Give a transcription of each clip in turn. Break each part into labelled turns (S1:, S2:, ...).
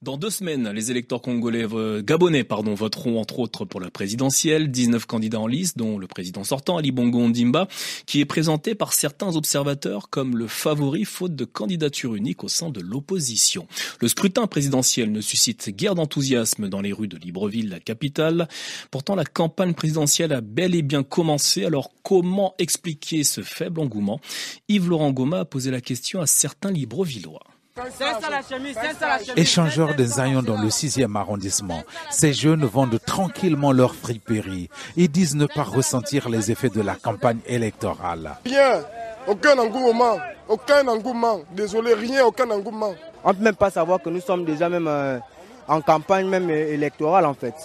S1: Dans 2 semaines, les électeurs gabonais voteront entre autres pour la présidentielle. 19 candidats en lice, dont le président sortant, Ali Bongo Ondimba, qui est présenté par certains observateurs comme le favori faute de candidature unique au sein de l'opposition. Le scrutin présidentiel ne suscite guère d'enthousiasme dans les rues de Libreville, la capitale. Pourtant, la campagne présidentielle a bel et bien commencé. Alors, comment expliquer ce faible engouement? Yves-Laurent Goma a posé la question à certains Librevillois.
S2: Échangeurs des Zions dans le 6e arrondissement, ces jeunes vendent tranquillement leur friperie. Ils disent ne pas ressentir les effets de la campagne électorale.
S3: Rien, aucun engouement, désolé, rien, aucun engouement.
S4: On ne peut même pas savoir que nous sommes déjà même en campagne même électorale en fait.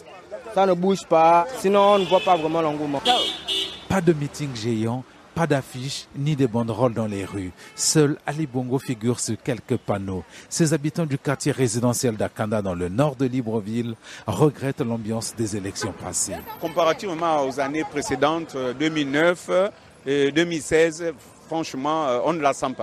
S4: Ça ne bouge pas, sinon on ne voit pas vraiment l'engouement.
S2: Pas de meeting géant, pas d'affiches ni de banderoles dans les rues. Seul Ali Bongo figure sur quelques panneaux. Ces habitants du quartier résidentiel d'Akanda dans le nord de Libreville regrettent l'ambiance des élections passées.
S5: Comparativement aux années précédentes, 2009 et 2016, franchement, on ne la sent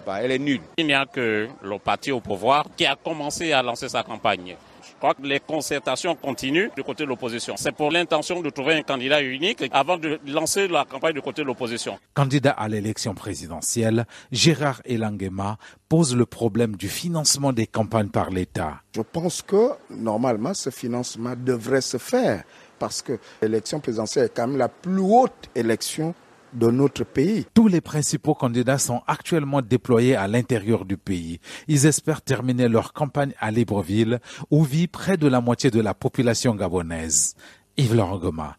S5: pas, elle est nulle.
S6: Il n'y a que le parti au pouvoir qui a commencé à lancer sa campagne. Je crois que les concertations continuent du côté de l'opposition. C'est pour l'intention de trouver un candidat unique avant de lancer la campagne du côté de l'opposition.
S2: Candidat à l'élection présidentielle, Gérard Elangema pose le problème du financement des campagnes par l'État.
S3: Je pense que normalement ce financement devrait se faire parce que l'élection présidentielle est quand même la plus haute élection de notre pays.
S2: Tous les principaux candidats sont actuellement déployés à l'intérieur du pays. Ils espèrent terminer leur campagne à Libreville, où vit près de la moitié de la population gabonaise. Yves-Laurent Goma,